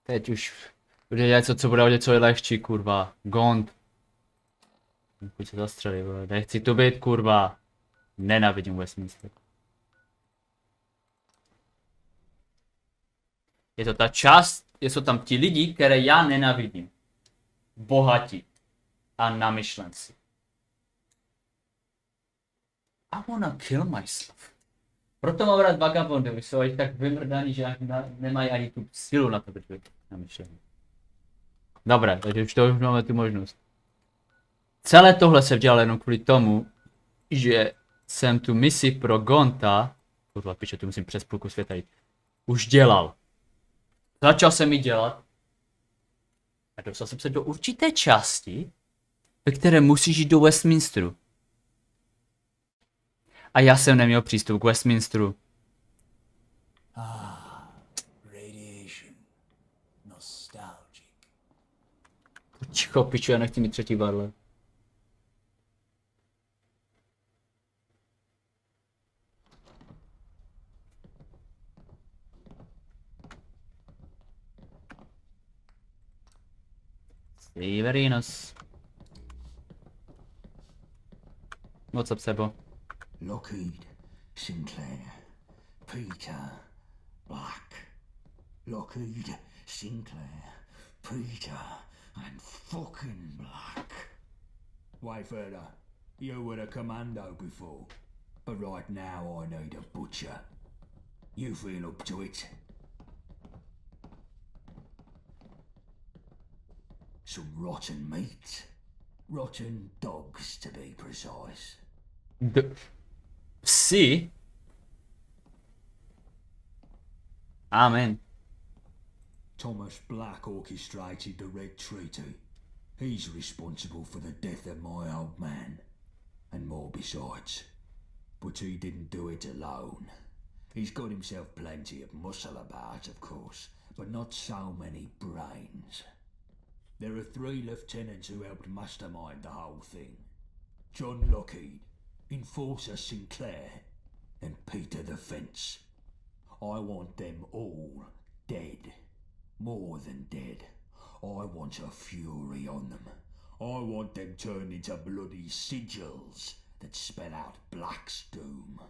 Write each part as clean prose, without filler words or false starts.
Teď už bude něco, co bude o něco lehčí, kurva. Gond. Pojď se zastřelit, vole. Nechci tu být, kurva. Nenávidím Westminster. Je to ta část, jsou tam ti lidi, které já nenávidím. Bohatí. A namyšlenci. I wanna kill myself. Proto mám rád vagabondy, jsou ani tak vymrdaný, že nemají ani tu sílu na to být namyšlený. Dobré, takže už máme tu možnost. Celé tohle jsem dělal jenom kvůli tomu, že jsem tu misi pro Gonta, kurva piče, tu musím přes půlku světa jít, už dělal. Začal jsem ji dělat a dostal jsem se do určité části, ve které musíš jít do Westminsteru. A já jsem neměl přístup k Westminsteru. Radiation. Nostalgic. Ticho, piču, já nechci mít třetí barle. Severinos. What's up, Sebo? Lockheed, Sinclair, Peter, Black. Lockheed, Sinclair, Peter, and fucking Black. Wait further. You were a commando before, but right now I need a butcher. You feel up to it? Some rotten meat. Rotten dogs, to be precise. Psy? Amen. Thomas Black orchestrated the Red Treaty. He's responsible for the death of my old man, and more besides. But he didn't do it alone. He's got himself plenty of muscle about, of course, but not so many brains. There are 3 lieutenants who helped mastermind the whole thing. John Lockheed, Enforcer Sinclair, and Peter the Fence. I want them all dead. More than dead. I want a fury on them. I want them turned into bloody sigils that spell out Black's doom.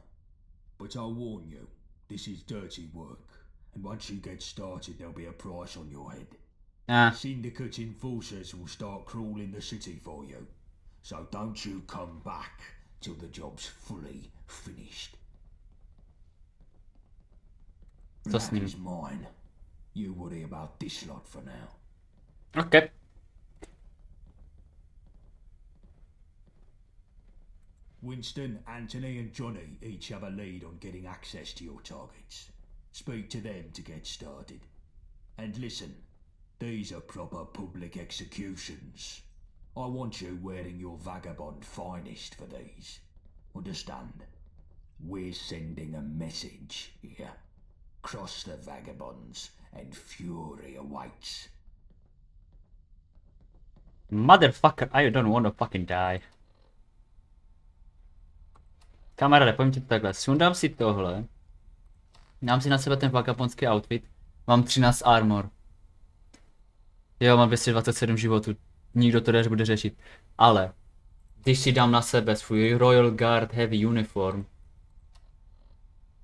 But I'll warn you, this is dirty work, and once you get started there'll be a price on your head. Syndicate enforcers will start crawling the city for you, so don't you come back till the job's fully finished. That is mine. You worry about this lot for now. Okay. Winston, Anthony and Johnny each have a lead on getting access to your targets. Speak to them to get started. And listen, these are proper public executions. I want you wearing your vagabond finest for these. Understand? We're sending a message here. Cross the vagabonds and fury awaits. Motherfucker, I don't wanna fucking die. Kamaráde, pojďme to takhle. Sundám si tohle. Dám si na sebe ten vagabondský outfit. Mám 13 armor. Jo, mám 227 životů. Nikdo to nebude řešit. Ale když si dám na sebe svůj Royal Guard Heavy Uniform,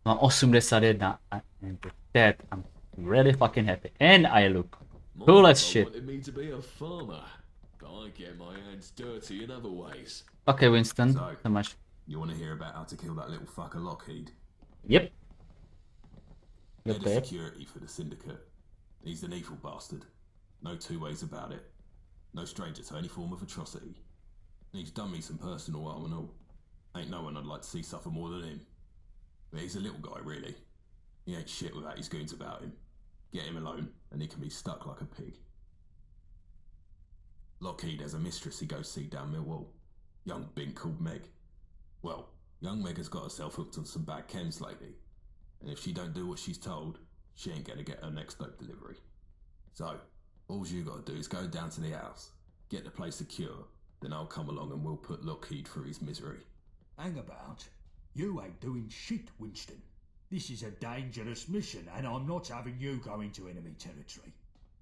mám 81. I'm dead. I'm really fucking happy. And I look cool as shit. Okay, Winston. So much. You want to hear about how to kill that little fucker Lockheed? Yep. Head of security for the syndicate. He's an evil bastard. No 2 ways about it. No stranger to any form of atrocity. And he's done me some personal harm and all. Ain't no one I'd like to see suffer more than him. But he's a little guy, really. He ain't shit without his goons about him. Get him alone, and he can be stuck like a pig. Lockheed has a mistress he goes see down Millwall. Young bink called Meg. Well, young Meg has got herself hooked on some bad chems lately. And if she don't do what she's told, she ain't gonna get her next dope delivery. So, all you gotta do is go down to the house, get the place secure, then I'll come along and we'll put Lockheed through his misery. Hang about. You ain't doing shit, Winston. This is a dangerous mission, and I'm not having you go into enemy territory.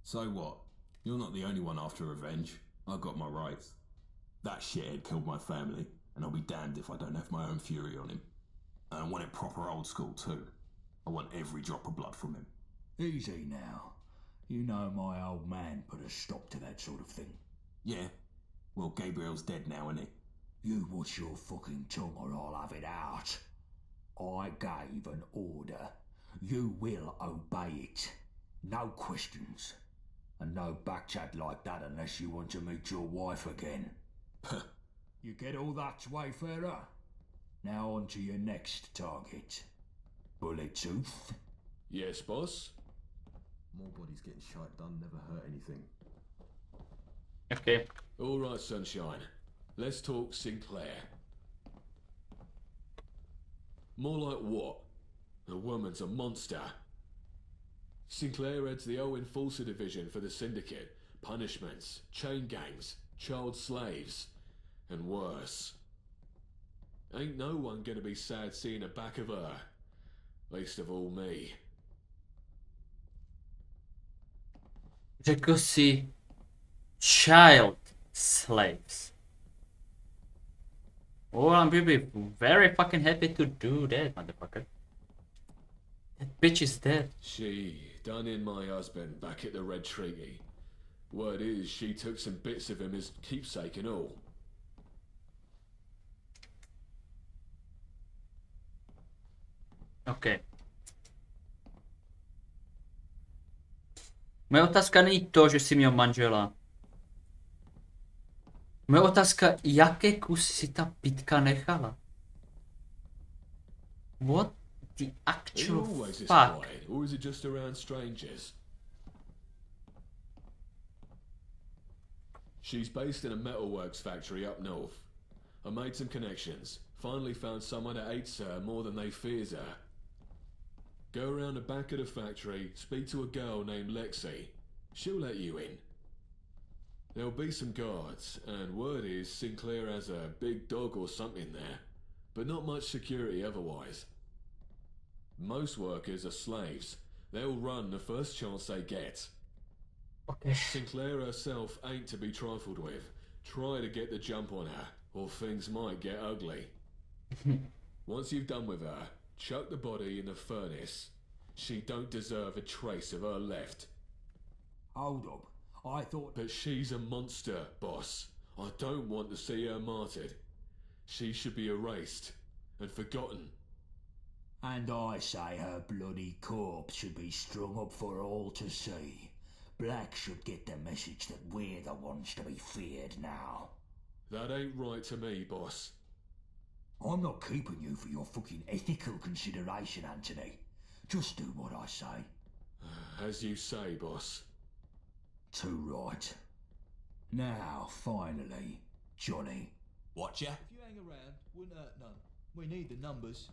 So what? You're not the only one after revenge. I got my rights. That shithead killed my family, and I'll be damned if I don't have my own fury on him. And I want it proper old school too. I want every drop of blood from him. Easy now. You know my old man put a stop to that sort of thing. Yeah? Well, Gabriel's dead now, isn't he? You watch your fucking tongue or I'll have it out. I gave an order. You will obey it. No questions. And no backchat like that unless you want to meet your wife again. You get all that, Wayfarer? Now on to your next target. Bullet Tooth? Yes, boss? More bodies getting shot done never hurt anything. Okay. All right, sunshine. Let's talk Sinclair. More like what? The woman's a monster. Sinclair heads the Owen Enforcer Division for the Syndicate. Punishments, chain gangs, child slaves, and worse. Ain't no one gonna be sad seeing the back of her. Least of all me. Řekl si child slaves. Oh, I'm gonna be very fucking happy to do that, motherfucker. That bitch is dead. She done in my husband back at the Red Treaty. Word is, she took some bits of him as keepsake and all. OK. Moje otázka není to, že jsi měl manžela. Moje otázka, jaké kusy si ta pitka nechala? What the Are you actual always this fuck? quiet, or is it just around strangers? She's based in a metalworks factory up north. I made some connections. Finally found someone that hates her more than they fears her. Go around the back of the factory, speak to a girl named Lexi. She'll let you in. There'll be some guards, and word is Sinclair has a big dog or something there, but not much security otherwise. Most workers are slaves. They'll run the first chance they get. Okay. Sinclair herself ain't to be trifled with. Try to get the jump on her, or things might get ugly. Once you've done with her, chuck the body in the furnace. She don't deserve a trace of her left. Hold up. I thought... But she's a monster, boss. I don't want to see her martyred. She should be erased and forgotten. And I say her bloody corpse should be strung up for all to see. Black should get the message that we're the ones to be feared now. That ain't right to me, boss. I'm not keeping you for your fucking ethical consideration, Anthony. Just do what I say. As you say, boss. Too right. Now, finally, Johnny. Watcha? If you hang around, wouldn't hurt none. We need the numbers.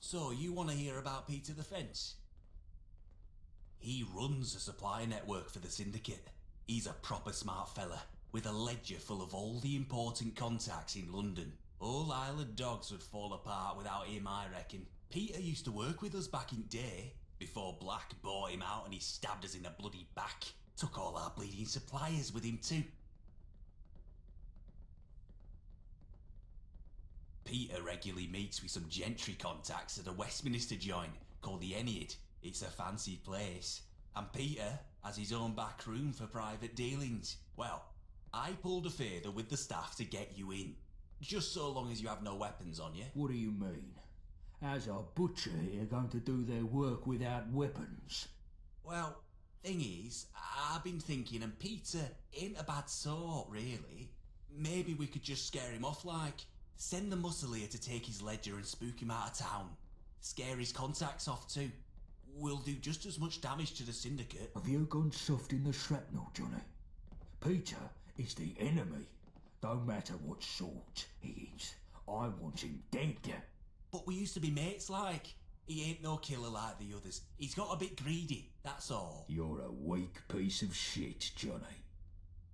So, you want to hear about Peter the Fence? He runs a supply network for the Syndicate. He's a proper smart fella, with a ledger full of all the important contacts in London. All Isle of Dogs would fall apart without him, I reckon. Peter used to work with us back in day, before Black bought him out and he stabbed us in the bloody back. Took all our bleeding suppliers with him too. Peter regularly meets with some gentry contacts at a Westminster joint called the Ennead. It's a fancy place. And Peter has his own back room for private dealings. Well, I pulled a favour with the staff to get you in. Just so long as you have no weapons on you. What do you mean? How's a butcher here going to do their work without weapons? Well, thing is, I've been thinking, and Peter ain't a bad sort, really. Maybe we could just scare him off, like. Send the muscle here to take his ledger and spook him out of town. Scare his contacts off too. We'll do just as much damage to the Syndicate. Have you gone soft in the shrapnel, Johnny? Peter is the enemy. No matter what sort he is, I want him dead. But we used to be mates, like. He ain't no killer like the others. He's got a bit greedy, that's all. You're a weak piece of shit, Johnny.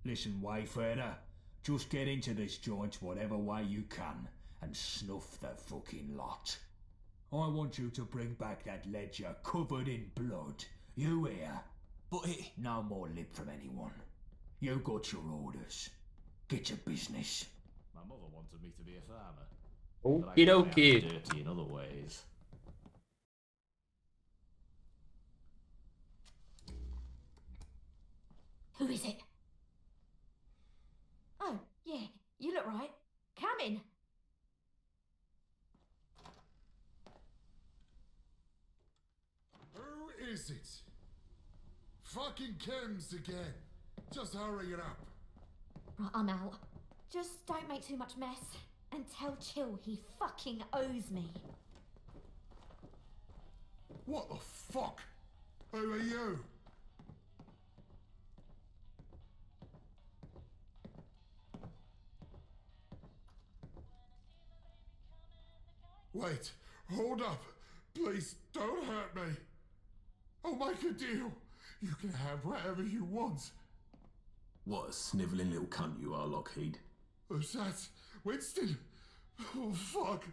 Listen, Wayfarer, just get into this joint whatever way you can and snuff the fucking lot. I want you to bring back that ledger covered in blood. You here? But it... No more lip from anyone. You got your orders. Get your business. My mother wanted me to be a farmer. But I Okie guess I am dokie. dirty in other ways. Who is it? Oh, yeah, you look right. Come in. Who is it? Fucking Chems again. Just hurry it up. Right, I'm out. Just don't make too much mess. And tell Chill he fucking owes me. What the fuck? Who are you? Wait, hold up. Please don't hurt me. I'll make a deal. You can have whatever you want. What a snivelling little cunt you are, Lockheed. Who's that? Winston? Oh, fuck.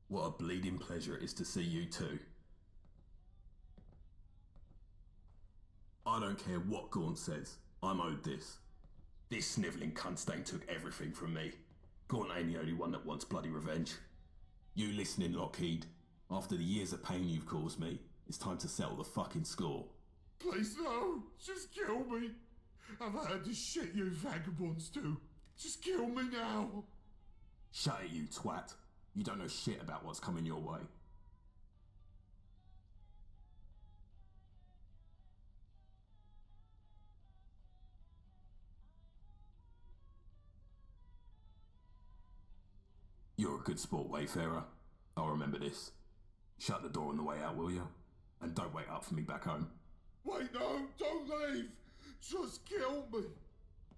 What a bleeding pleasure it is to see you too. I don't care what Gaunt says. I'm owed this. This snivelling cunt stain took everything from me. Gaunt ain't the only one that wants bloody revenge. You listening, Lockheed? After the years of pain you've caused me, it's time to settle the fucking score. Please no. Just kill me. I've heard the shit you vagabonds do. Just kill me now. Shut it, you twat. You don't know shit about what's coming your way. You're a good sport, Wayfarer. I'll remember this. Shut the door on the way out, will you? And don't wait up for me back home. Wait, no, don't leave. Just kill me.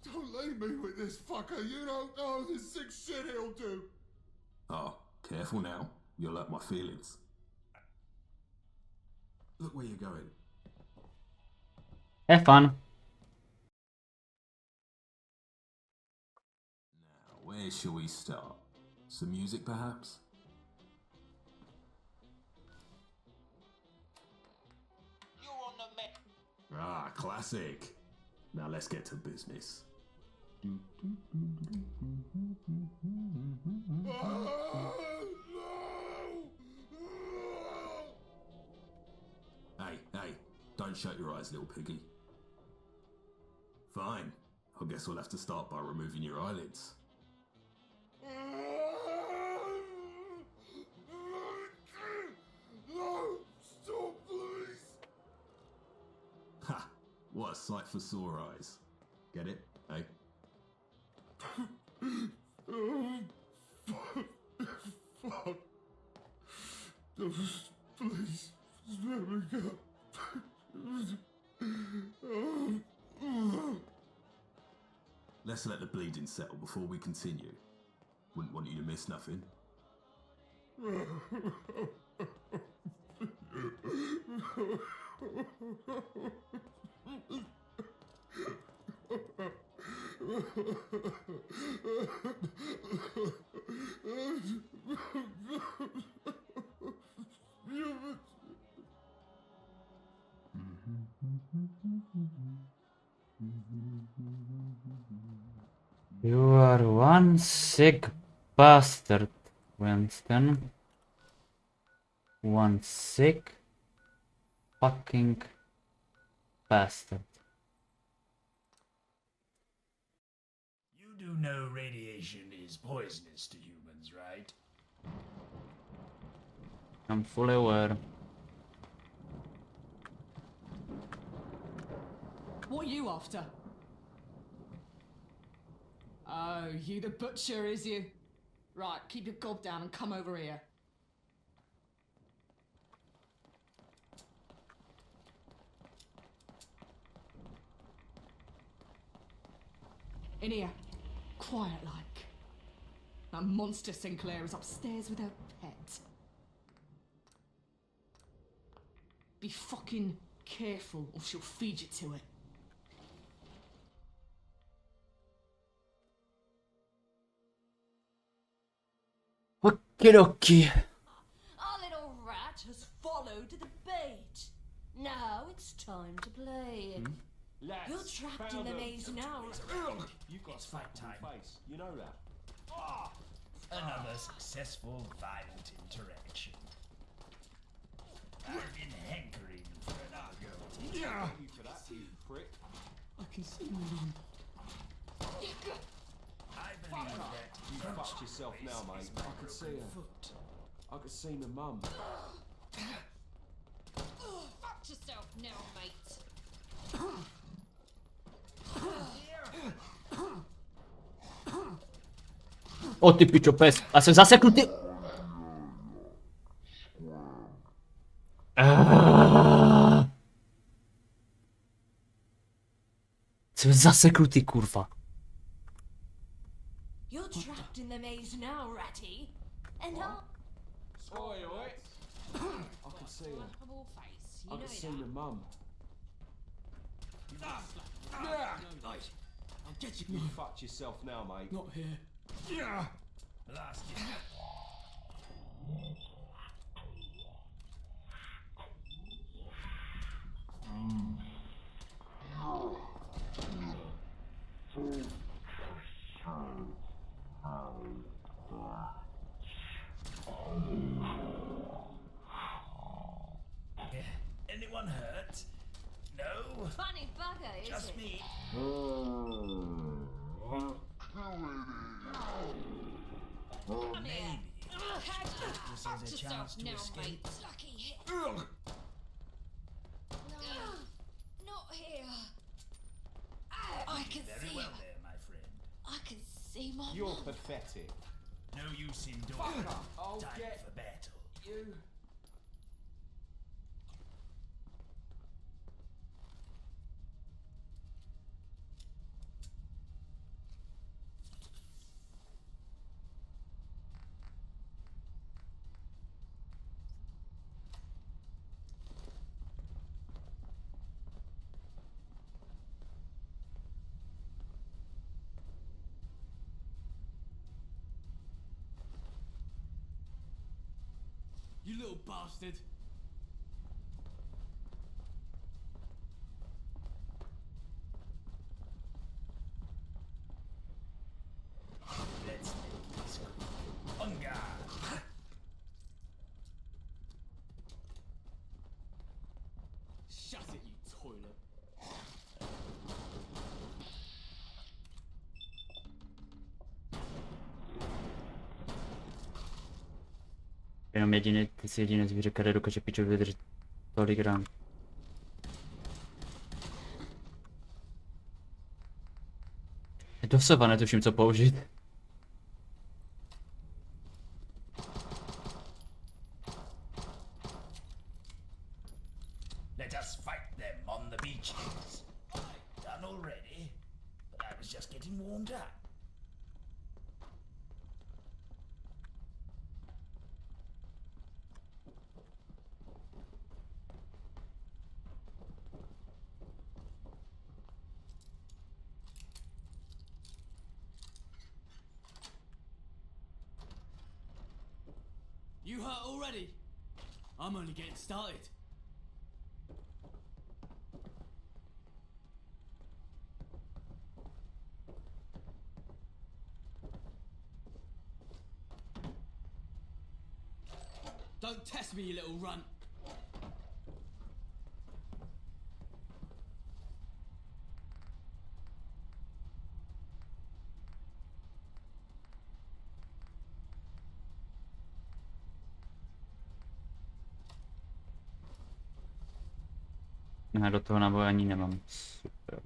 Don't leave me with this fucker. You don't know the sick shit he'll do. Oh, careful now. You'll hurt my feelings. Look where you're going. Have fun. Now, where shall we start? Some music, perhaps? You're on the map. Ah, classic. Now let's get to business. Hey, don't shut your eyes, little piggy. Fine. I guess we'll have to start by removing your eyelids. No, stop, please. Ha! What a sight for sore eyes. Get it? Hey? Fuck. Please, let me go. Let's let the bleeding settle before we continue. Wouldn't want you to miss nothing. You are one sick bastard, Winston. One sick fucking bastard. You do know radiation is poisonous to humans, right? I'm fully aware. What are you after? Oh, you the butcher, is you? Right, keep your gob down and come over here. In here. Quiet like. That monster Sinclair is upstairs with her pet. Be fucking careful or she'll feed you to it. Okie dokie. Our little rat has followed the bait. Now it's time to play. You're trapped in the maze now. You've got a fat time. Face, you know that. Another successful violent interaction. I've been hankering for an argument. You for that, you prick. I can see my mum. I believe that You fucked yourself now, mate. I could see her. foot. I could see my mum. Fuck yourself now, mate. O ty pičo pes. A jsem zaseknutý. Jsem zaseknutý, kurva. You're trapped in the maze now, ratty. And I'll... Oi, oi. I could see her. Laughable face, you I know could see that. my mum. I'll get you. You fucked yourself now, mate. Not here. Last year. Anyone hurt? No? Funny bugger, is Just it? me. Maybe. This is a chance to now, escape. mate. Lucky hit. Not here. I can Very see well her. there, my friend. I can see my You're mum. pathetic. No use in door. I'll Time get for battle. you. You little bastard. Let's make this quick. On guard. Shut it, you toilet. Jenom jediné zvíře, které dokáže piču vydržet tolik ran. Doslova netuším, co použít. Let us fight them on the beaches. Done already? But I was just getting warmed up. You hurt already? I'm only getting started. Don't test me, you little runt. Já do toho náboje ani nemám. Super.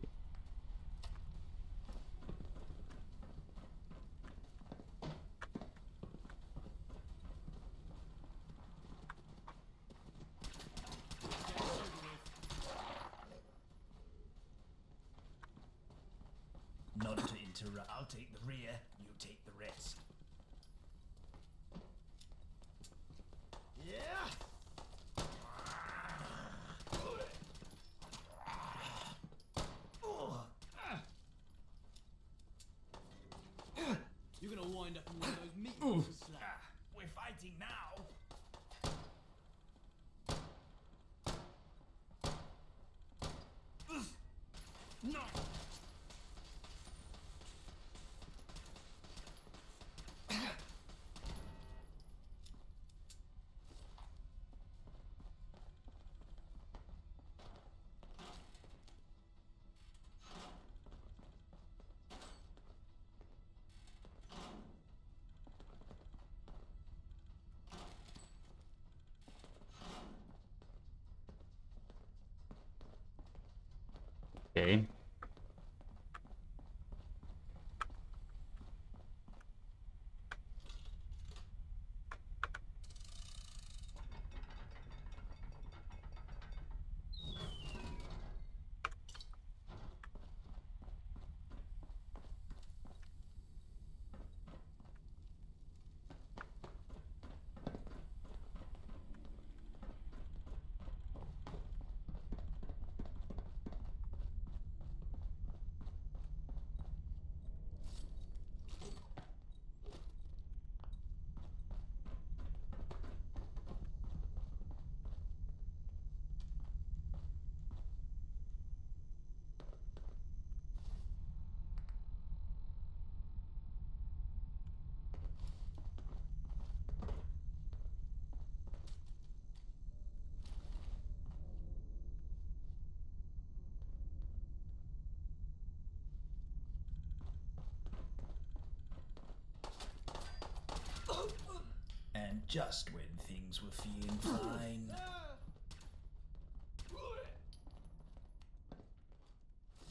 Not to interrupt. I'll take the rear, you take the rest. Yeah! You're gonna wind up in one of those meatballs to slap. We're fighting now. Okay. And just when things were feeling fine.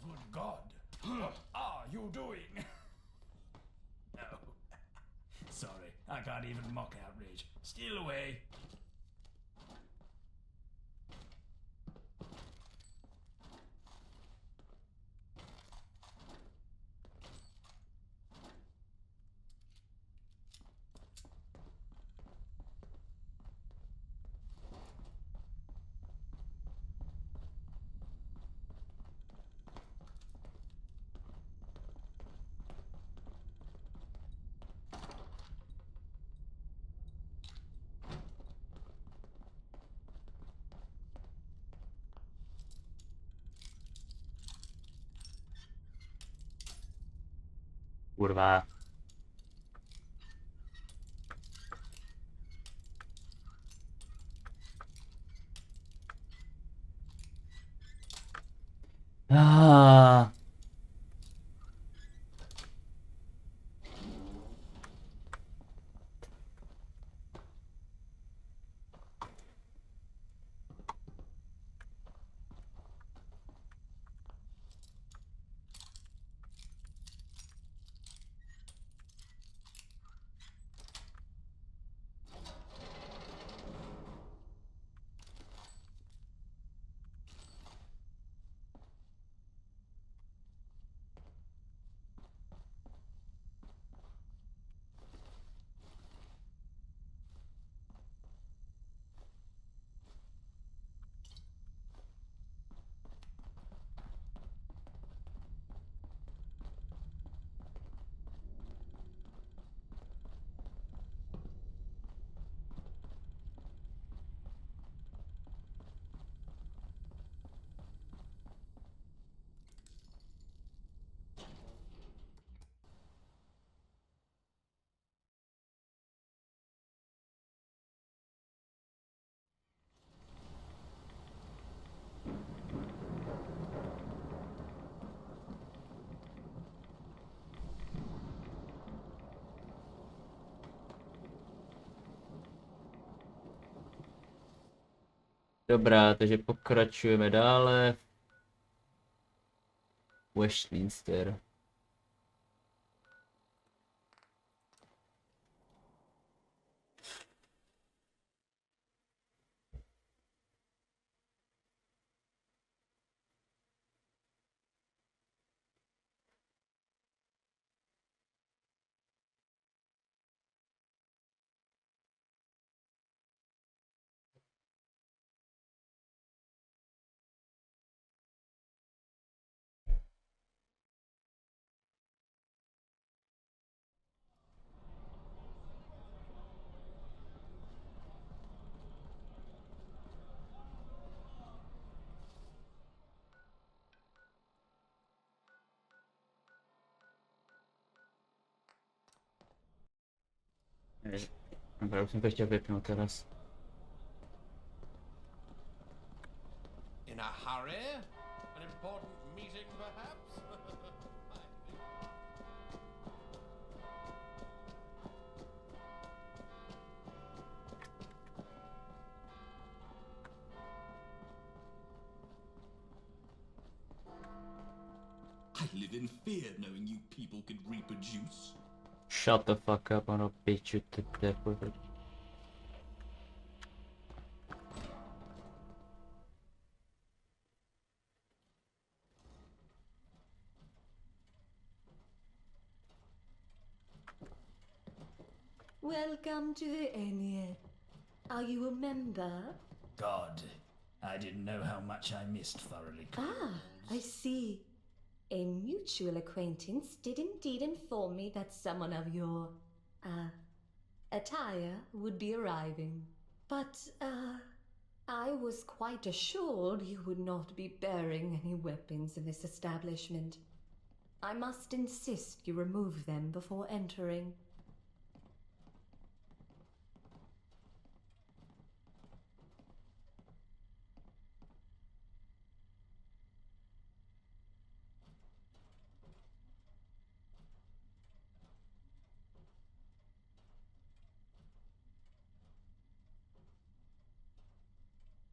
Good God, what are you doing? Oh, sorry, I can't even mock outrage. Steal away. Kurwa. Ah. Dobrá, takže pokračujeme dále. Westminster. Dobrá, už jsem to chtěl vypnout teraz. In a hurry? An important meeting, perhaps? I live in fear knowing you people can reproduce. Shut the fuck up, I'm gonna beat you to death with it. Welcome to the Enya. Are you a member? God, I didn't know how much I missed thoroughly. Ah, I see. A mutual acquaintance did indeed inform me that someone of your, attire would be arriving. But, I was quite assured you would not be bearing any weapons in this establishment. I must insist you remove them before entering.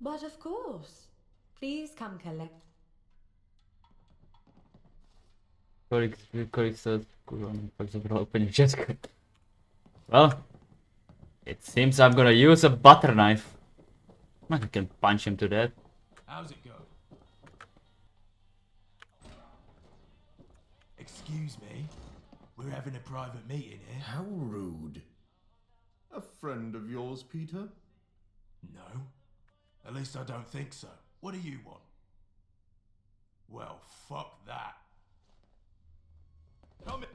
But of course. Please come collect. Kolik se, kurva, pak zabral úplně všechno. Well, it seems I'm gonna use a butter knife. I can punch him to death. How's it go? Excuse me? We're having a private meeting here. How rude. A friend of yours, Peter? No. At least I don't think so. What do you want? Well, fuck that. Come in.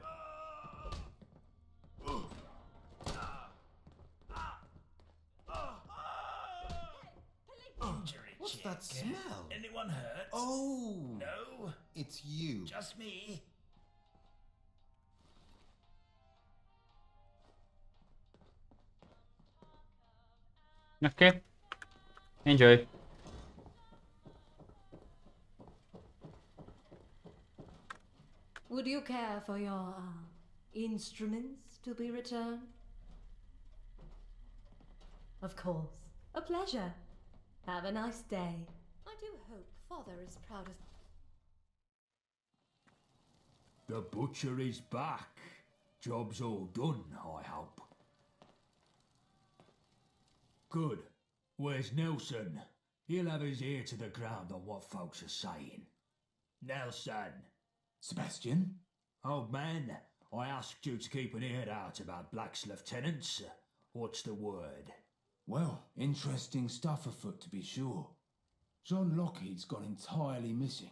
Injury What's check. that smell? Anyone hurt? Oh! No? It's you. Just me? Okay. Enjoy. Would you care for your, instruments to be returned? Of course. A pleasure. Have a nice day. I do hope Father is proud as... The butcher is back. Job's all done, I hope. Good. Where's Nelson? He'll have his ear to the ground on what folks are saying. Nelson. Sebastian? Old man, I asked you to keep an ear out about Black's lieutenants. What's the word? Well, interesting stuff afoot to be sure. John Lockheed's gone entirely missing.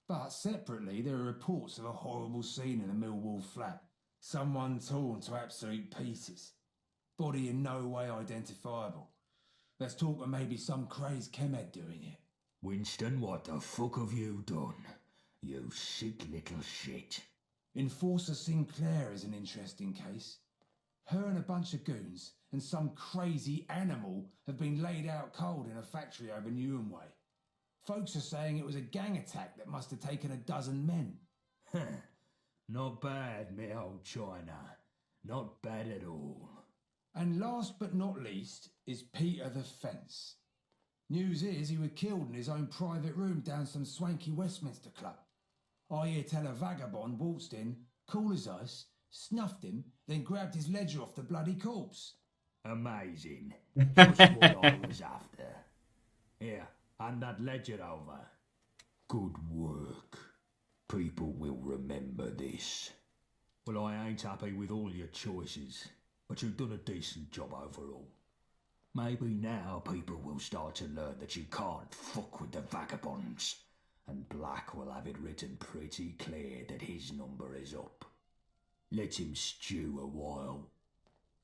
But separately, there are reports of a horrible scene in the Millwall flat. Someone torn to absolute pieces. Body in no way identifiable. There's talk of maybe some crazed chemhead doing it. Winston, what the fuck have you done? You sick little shit. Enforcer Sinclair is an interesting case. Her and a bunch of goons and some crazy animal have been laid out cold in a factory over Newham Way. Folks are saying it was a gang attack that must have taken a dozen men. Not bad, me old China. Not bad at all. And last but not least is Peter the Fence. News is he was killed in his own private room down some swanky Westminster club. I hear tell a vagabond waltzed in, cool as ice, snuffed him, then grabbed his ledger off the bloody corpse. Amazing. Just what I was after. Here, hand that ledger over. Good work. People will remember this. Well, I ain't happy with all your choices, but you've done a decent job overall. Maybe now people will start to learn that you can't fuck with the vagabonds, and Black will have it written pretty clear that his number is up. Let him stew a while.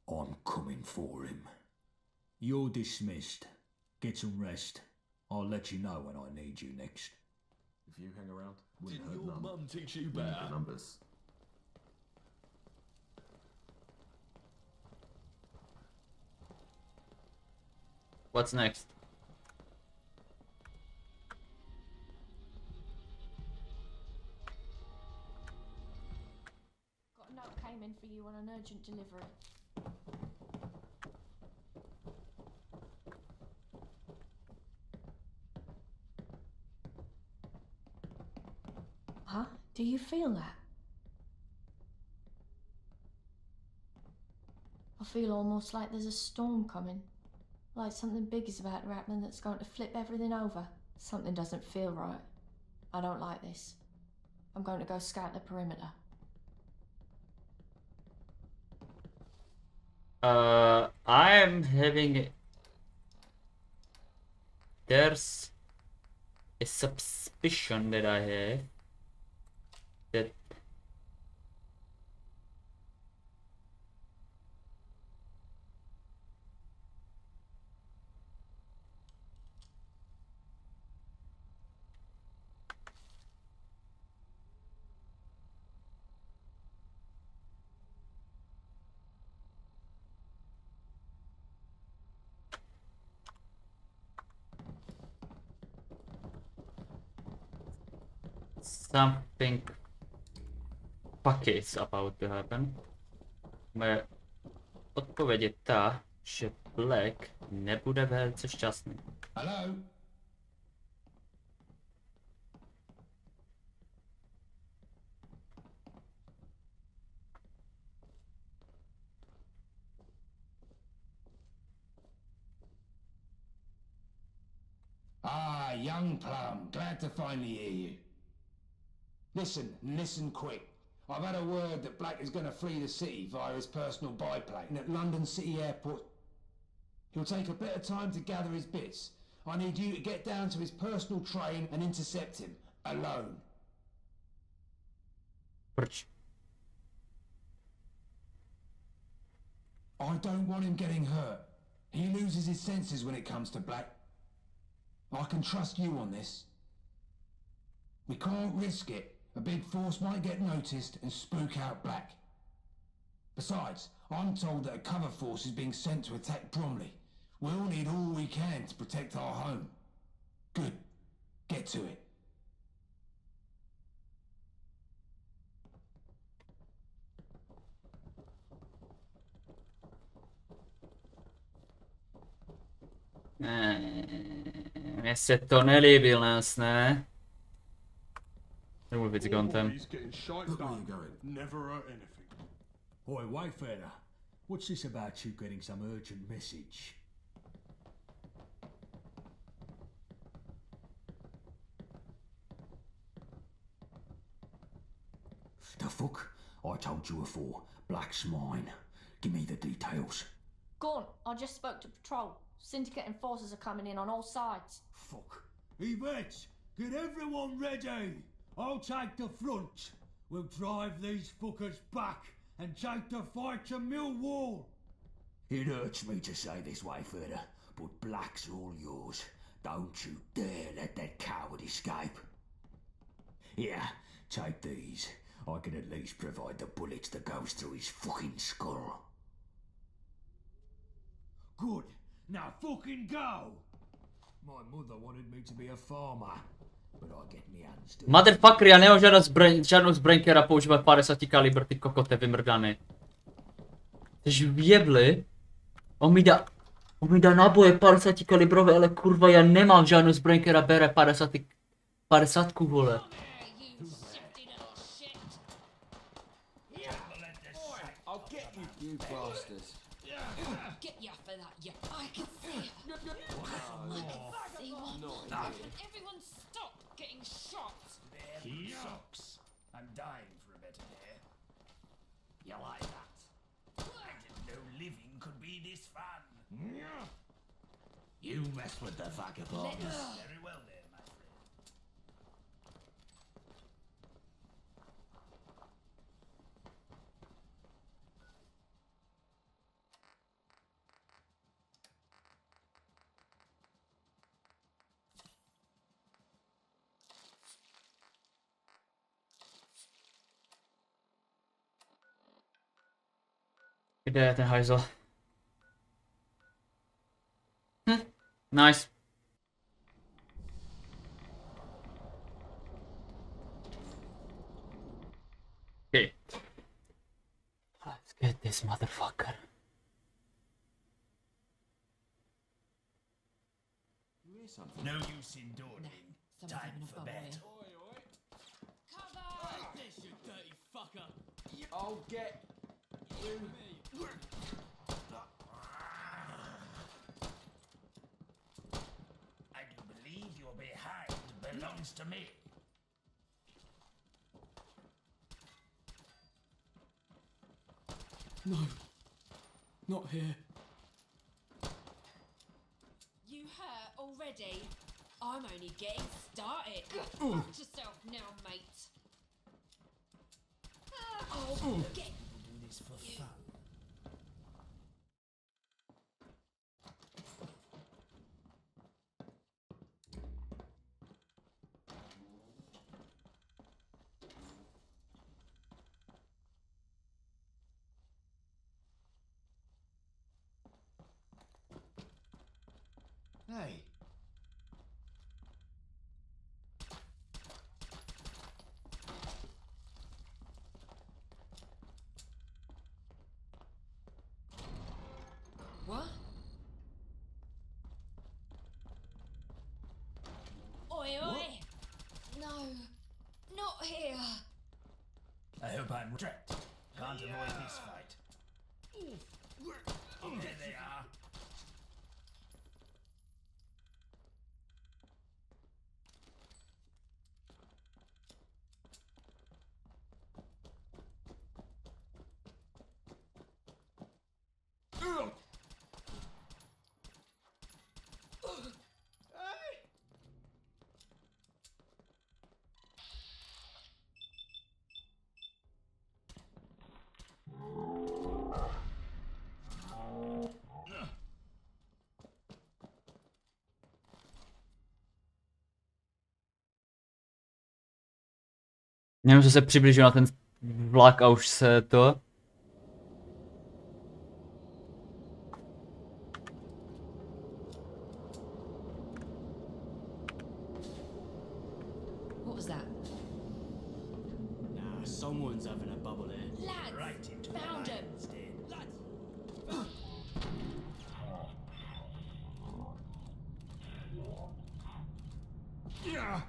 I'm coming for him. You're dismissed. Get some rest. I'll let you know when I need you next. If you hang around, wouldn't Didn't hurt your none. mum teach you We need the better? numbers. What's next? Got a note came in for you on an urgent delivery. Huh? Do you feel that? I feel almost like there's a storm coming. Like something big is about to happen that's going to flip everything over. Something doesn't feel right. I don't like this. I'm going to go scout the perimeter. I'm having... There's a suspicion that I have that something fucky is about to happen. Moje odpověď je ta, že Black nebude velice šťastný. Hello? Ah, young plum. Glad to finally hear you. Listen quick. I've had a word that Black is going to flee the city via his personal biplane at London City Airport. He'll take a bit of time to gather his bits. I need you to get down to his personal train and intercept him, alone. Proč? I don't want him getting hurt. He loses his senses when it comes to Black. I can trust you on this. We can't risk it. A big force might get noticed and spook out Black. Besides, I'm told that a cover force is being sent to attack Bromley. We'll need all we can to protect our home. Good. Get to it. Mně se to nelíbil, nás, ne? Nemluvit s Gontem. He's getting shite Look where done. you're going. Never hurt anything. Oi, Wayfarer, what's this about you getting some urgent message? The fuck? I told you before. Black's mine. Give me the details. Go on, I just spoke to patrol. Syndicate and forces are coming in on all sides. Fuck. Yvette, get everyone ready. I'll take the front. We'll drive these fuckers back and take the fight to Millwall. It hurts me to say this, Wayfarer, but Black's all yours. Don't you dare let that coward escape. Here, take these. I can at least provide the bullets that goes through his fucking skull. Good. Now fucking go! My mother wanted me to be a farmer, but I get me hands dirty. Motherfucker, já nemám žádnou zbraň, která používá 50 kalibr, ty kokote vymrdany. Jsi vjebli? On mi dá náboje 50 kalibrové, ale kurva, já nemám žádnou zbraň, která bere 50 vole. I'll get you, you bastards. Get you for that, you. I can see it. Everyone stop getting shot. He sucks. I'm dying for a better day. You like that? I didn't know living could be this fun. You mess with the vagabonds. Very well then, my friend. Kde je ten hajzl? Nice. Okay. Let's get this motherfucker. No use in dawdling. Time for bed. This, you dirty fucker! I'll get you. I do believe your behind belongs to me. No. Not here. You hurt already? I'm only getting started. Watch yourself now, mate. Oh, get Do this for fun. Hey. What? Oi, oi! No, not here. I hope I'm trapped. Can't avoid this fight. There they are. Nevím, že se přiblížil na ten vlak a už se to... What was that? Nah, someone's having a bubble here. Lads, Right into found the him. lion's den. Yeah.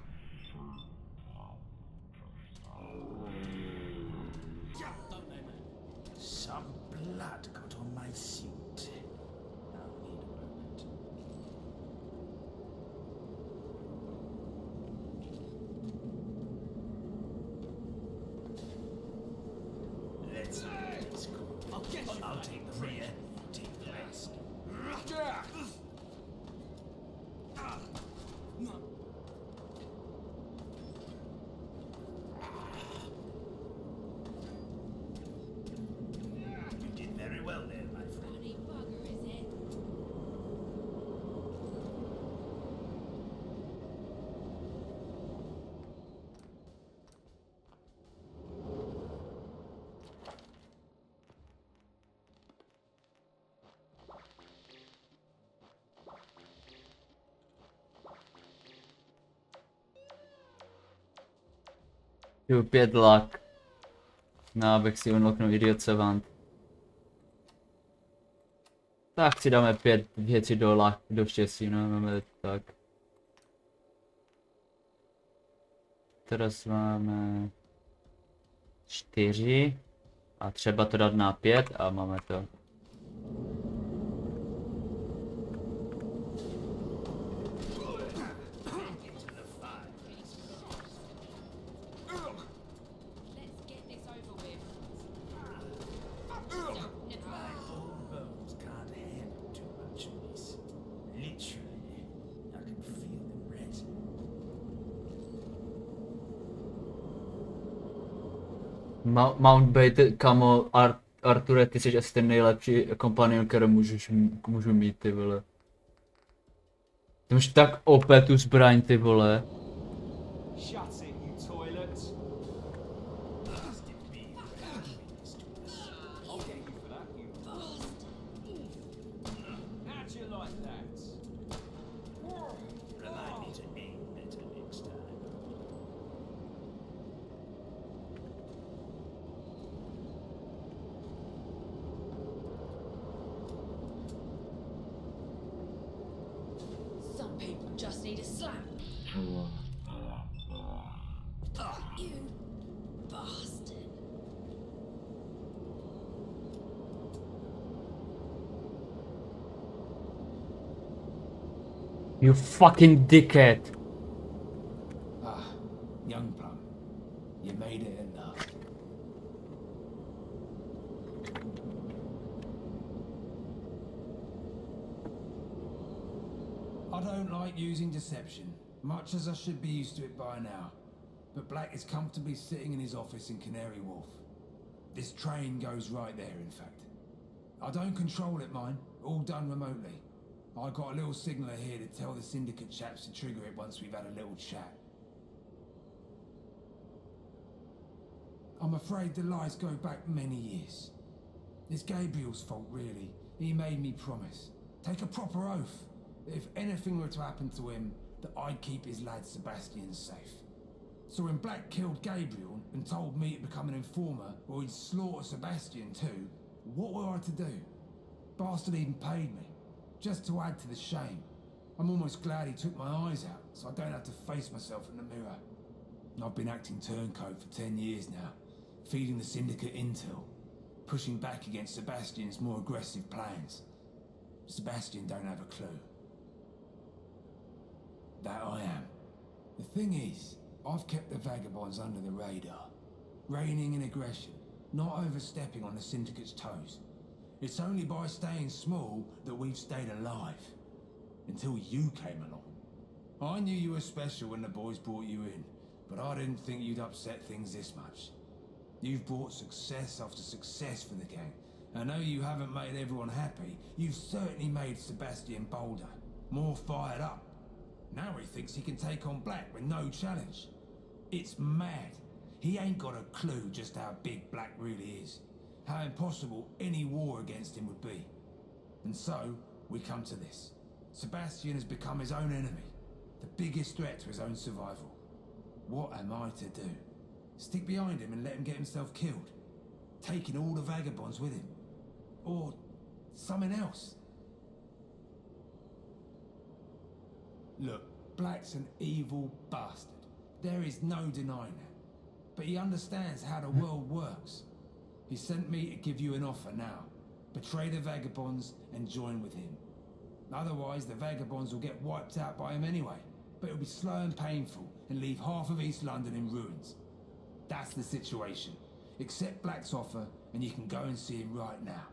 Don't they, man? Some blood got on my suit. I'll need a moment. Let's look at this cool. I'll take the rear, take the rest. You did very well there, my friend. Funny bugger, is it? Jdu 5 lak. No, abych si unlocknul Idiot Savant. Tak si dáme 5 věcí do štěstí, no, máme tak. Teraz máme 4 a třeba to dát na 5 a máme to. Let's get this over with. Don't nip Old bones can't handle too much of this. Literally, I can feel them red. Mountbait, kamo, Arture, ty jsi asi ten nejlepší kompanion, který můžu mít, ty vole. Ty máš tak OP tu zbraň, ty vole. Shut it, you toilets. I'll get you for that, you bastard. How'd you like that? You bastard. You fucking dickhead. Ah, young plum. You made it enough. I don't like using deception, much as I should be used to it by now. But Black is comfortably sitting in his office in Canary Wharf. This train goes right there, in fact. I don't control it, mine. All done remotely. I got a little signaler here to tell the syndicate chaps to trigger it once we've had a little chat. I'm afraid the lies go back many years. It's Gabriel's fault, really. He made me promise. Take a proper oath that if anything were to happen to him, that I'd keep his lad Sebastian safe. So when Black killed Gabriel and told me to become an informer or he'd slaughter Sebastian too, what were I to do? Bastard even paid me, just to add to the shame. I'm almost glad he took my eyes out, so I don't have to face myself in the mirror. I've been acting turncoat for 10 years now, feeding the syndicate intel, pushing back against Sebastian's more aggressive plans. Sebastian don't have a clue. That I am. The thing is, I've kept the vagabonds under the radar, reigning in aggression, not overstepping on the syndicate's toes. It's only by staying small that we've stayed alive. Until you came along. I knew you were special when the boys brought you in, but I didn't think you'd upset things this much. You've brought success after success for the gang. I know you haven't made everyone happy. You've certainly made Sebastian bolder, more fired up. Now he thinks he can take on Black with no challenge. It's mad. He ain't got a clue just how big Black really is. How impossible any war against him would be. And so, we come to this. Sebastian has become his own enemy. The biggest threat to his own survival. What am I to do? Stick behind him and let him get himself killed? Taking all the vagabonds with him? Or something else? Look, Black's an evil bastard. There is no denying that. But he understands how the world works. He sent me to give you an offer now. Betray the vagabonds and join with him. Otherwise, the vagabonds will get wiped out by him anyway. But it'll be slow and painful and leave half of East London in ruins. That's the situation. Accept Black's offer and you can go and see him right now.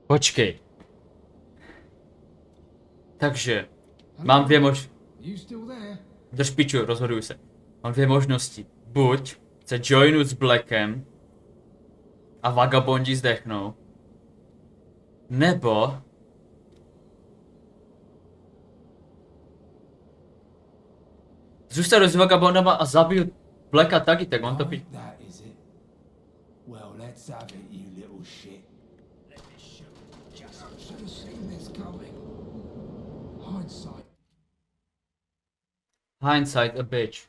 Počkej. Takže, mám dvě možnosti. Drž piču, rozhoduju se. Mám dvě možnosti. Buď se joinu s Blackem a vagabondi zdechnou. Nebo zůstanu s vagabondama a zabiju Blacka taky, tak on to pič. Well, let's have it, you little shit. Let me show you. Just should have seen this coming. Hindsight. Hindsight a bitch.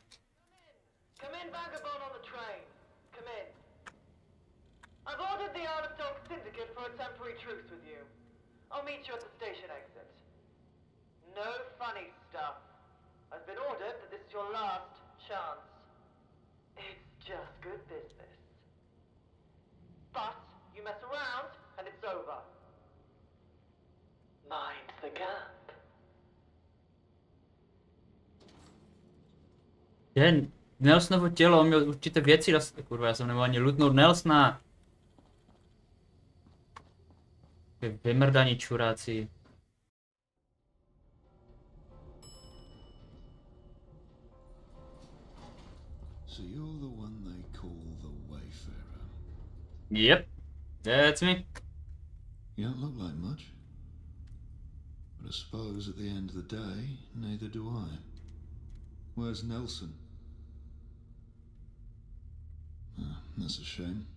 Come in, vagabond on the train. Come in. I've ordered the Out of Talk Syndicate for a temporary truce with you. I'll meet you at the station exit. No funny stuff. I've been ordered that this is your last chance. It's just good business. But you mess around and it's over. Mind the gap. Jen Nelsonovo tělo, on měl určité věci, kurva, já jsem nemohl ani lutnout Nelsona. Vymrdaní čuráci. So you're the one they call the Wayfarer. Yep, that's me. You don't look like much. But I suppose at the end of the day, neither do I. Where's Nelson? Oh, that's a shame.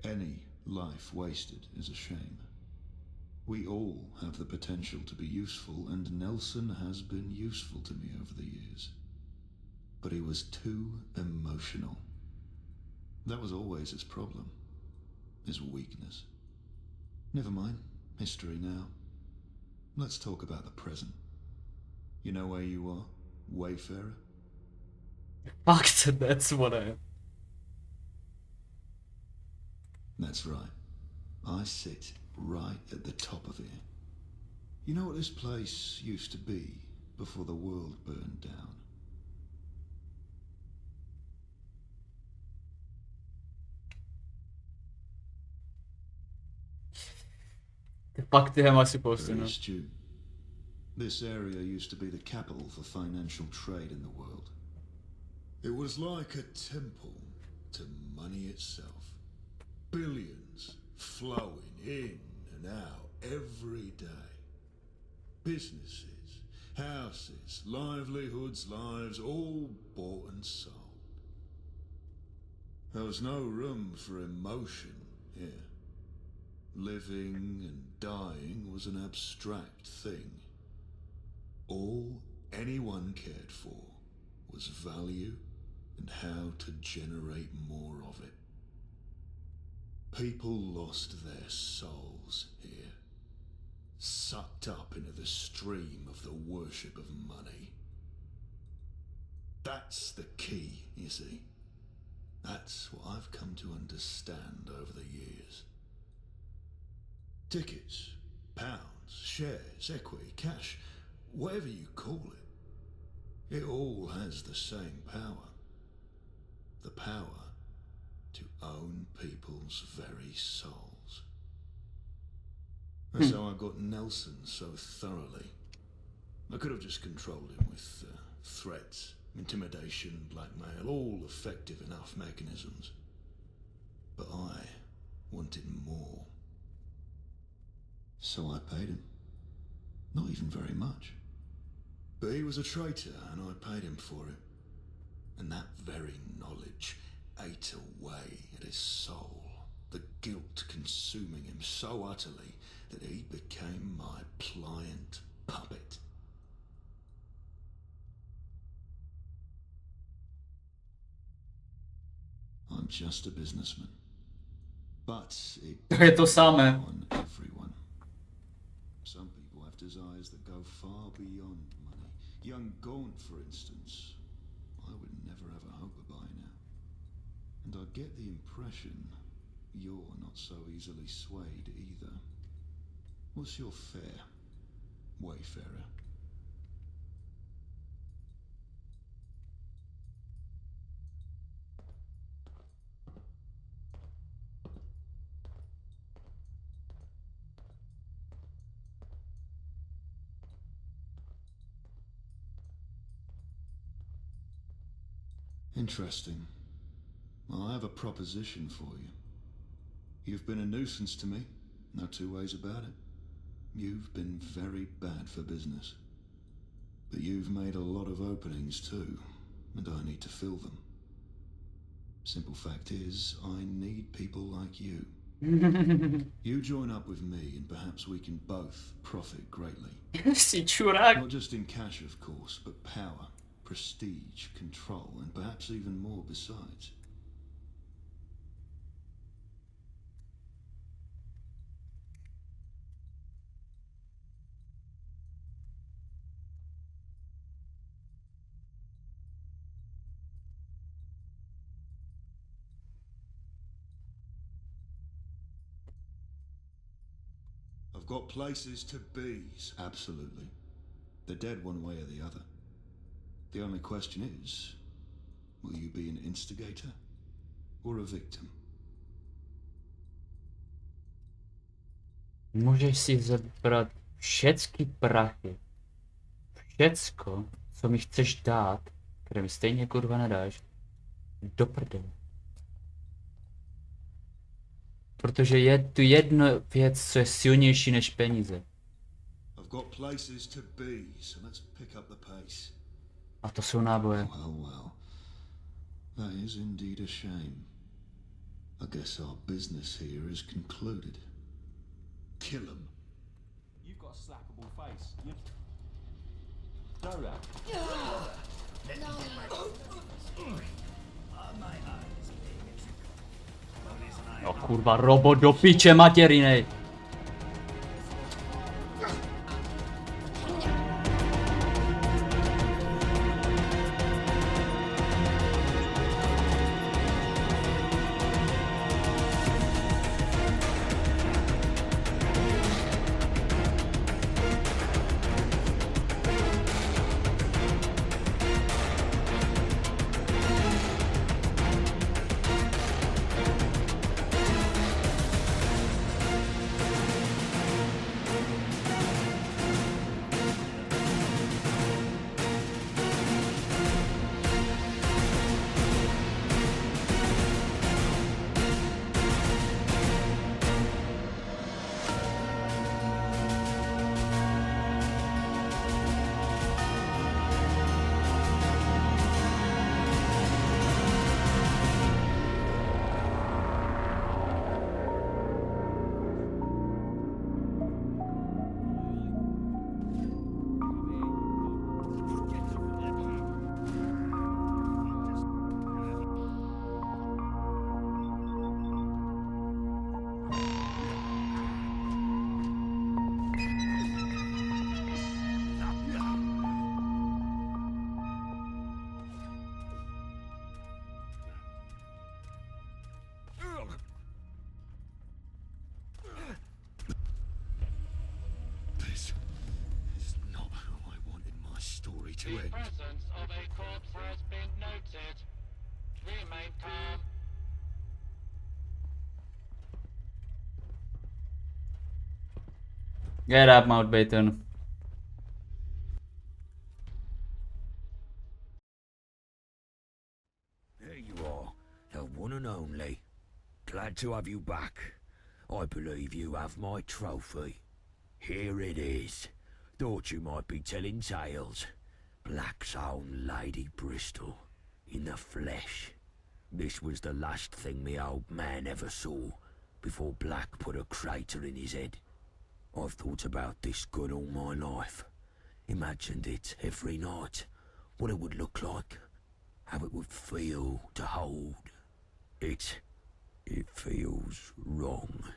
Any life wasted is a shame. We all have the potential to be useful, and Nelson has been useful to me over the years. But he was too emotional. That was always his problem. His weakness. Never mind. History now. Let's talk about the present. You know where you are? Wayfarer? Fuck, that's what I am. That's right. I sit right at the top of it. You know what this place used to be before the world burned down? The fuck am I supposed to Very know? astute. This area used to be the capital for financial trade in the world. It was like a temple to money itself. Billions flowing in and out every day. Businesses, houses, livelihoods, lives, all bought and sold. There was no room for emotion here. Living and dying was an abstract thing. All anyone cared for was value and how to generate more of it. People lost their souls here, sucked up into the stream of the worship of money. That's the key, you see. That's what I've come to understand over the years. Tickets, pounds, shares, equity, cash, whatever you call it, it all has the same power. The power to own people's very souls. That's how I got Nelson so thoroughly. I could have just controlled him with threats, intimidation, blackmail, all effective enough mechanisms. But I wanted more. So I paid him. Not even very much. But he was a traitor, and I paid him for it. And that very knowledge ate away at his soul, the guilt consuming him so utterly that he became my pliant puppet. I'm just a businessman. But it Je to samé. on everyone. Some people have desires that go far beyond money. Young Gaunt, for instance, I would never have a hope of buying out. And I get the impression you're not so easily swayed either. What's your fare, Wayfarer? Interesting. Well, I have a proposition for you. You've been a nuisance to me, no two ways about it. You've been very bad for business. But you've made a lot of openings too, and I need to fill them. Simple fact is, I need people like you. You join up with me and perhaps we can both profit greatly. Si čurák. Not just in cash, of course, but power, prestige, control, and perhaps even more besides. I've got places to be's. Absolutely. They're dead one way or the other. The only question is, will you be an instigator or a victim? Můžeš si zabrat všechny prachy. Všecko, co mi chceš dát, které mi stejně kurva nedáš, do prdele. Protože je tu jedno věc, co je silnější než peníze. I've got places to be, so let's pick up the pace. A to jsou náboje. Well, well. That is indeed a shame. I guess our business here is concluded. Kill 'em. slappable face. You know that. No kurva, robot do piče materinej. The presence of a corpse has been noted. Remain calm. Get up, Mountbatten. There you are, the one and only. Glad to have you back. I believe you have my trophy. Here it is. Thought you might be telling tales. Black's own Lady Bristol, in the flesh. This was the last thing me old man ever saw, before Black put a crater in his head. I've thought about this gun all my life. Imagined it every night, what it would look like, how it would feel to hold. It feels wrong.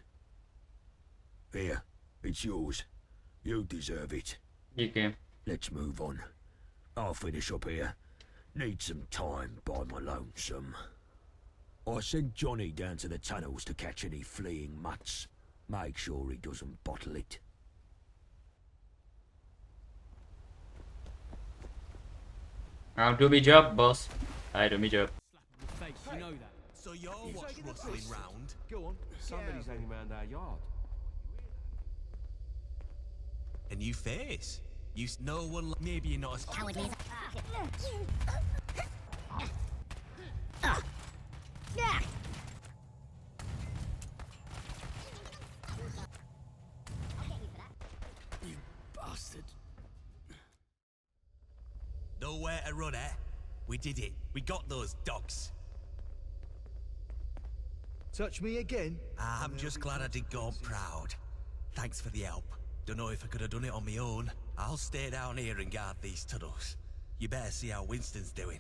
Here, it's yours. You deserve it. Okay. Let's move on. I'll finish up here. Need some time by my lonesome. I sent Johnny down to the tunnels to catch any fleeing mutts. Make sure he doesn't bottle it. I'll do my job, boss. I do my job. Face, you know that. So you're what's rustling round? Go on. Somebody's hanging around our yard. A new face? You no one. Maybe you're not as cowardly as. You bastard. Nowhere to run, eh? We did it. We got those dogs. Touch me again? I'm just glad I did go on proud. Thanks for the help. Don't know if I could have done it on my own. I'll stay down here and guard these tunnels. You better see how Winston's doing.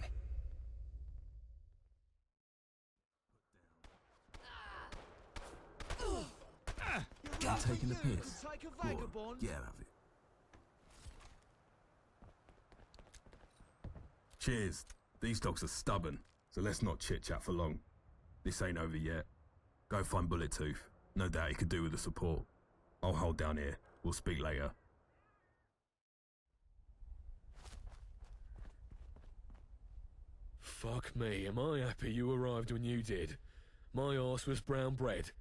You taking the piss? Go on, get out of it. Cheers. These dogs are stubborn, so let's not chit-chat for long. This ain't over yet. Go find Bullet Tooth. No doubt he could do with the support. I'll hold down here. We'll speak later. Fuck me, am I happy you arrived when you did. My arse was brown bread.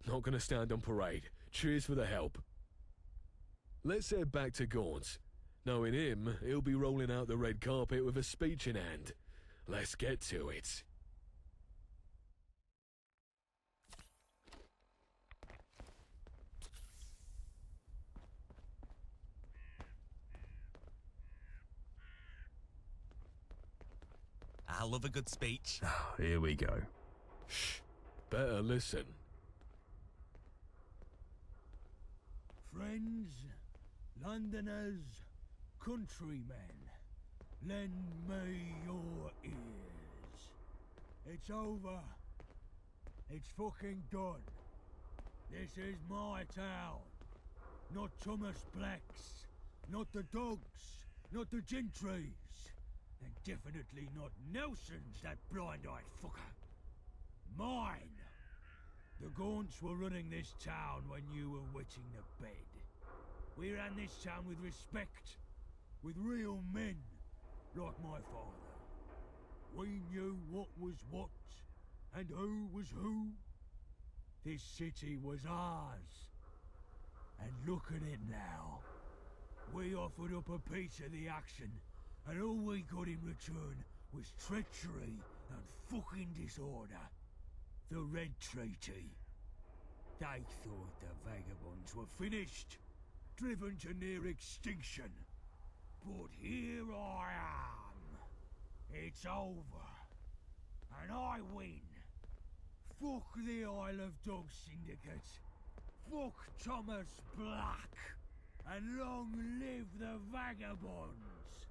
Not gonna stand on parade. Cheers for the help. Let's head back to Gaunt's. Knowing him, he'll be rolling out the red carpet with a speech in hand. Let's get to it. I love a good speech. Here we go. Shh. Better listen. Friends, Londoners, countrymen, lend me your ears. It's over. It's fucking done. This is my town. Not Thomas Black's. Not the dogs. Not the gentries. And definitely not Nelson's, that blind-eyed fucker. Mine. The Gaunts were running this town when you were wetting the bed. We ran this town with respect. With real men. Like my father. We knew what was what. And who was who. This city was ours. And look at it now. We offered up a piece of the action, and all we got in return was treachery and fucking disorder. The Red Treaty. They thought the vagabonds were finished, driven to near extinction. But here I am. It's over. And I win. Fuck the Isle of Dogs Syndicate. Fuck Thomas Black. And long live the vagabonds.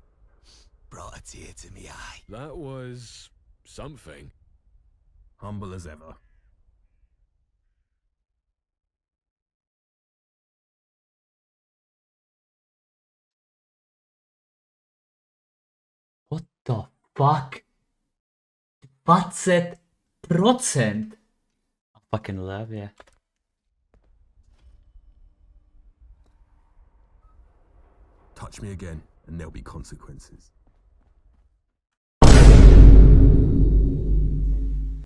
Brought a tear to me eye. That was something. Humble as ever. What the fuck? 20%? I fucking love it. Touch me again, and there'll be consequences.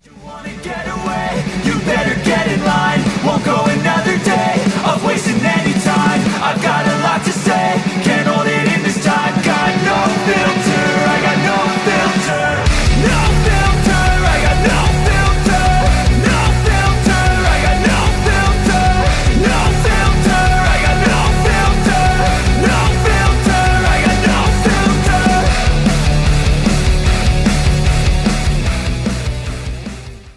You wanna get away? You better get in line. Won't go another day of wasting any time. I've got a lot to say.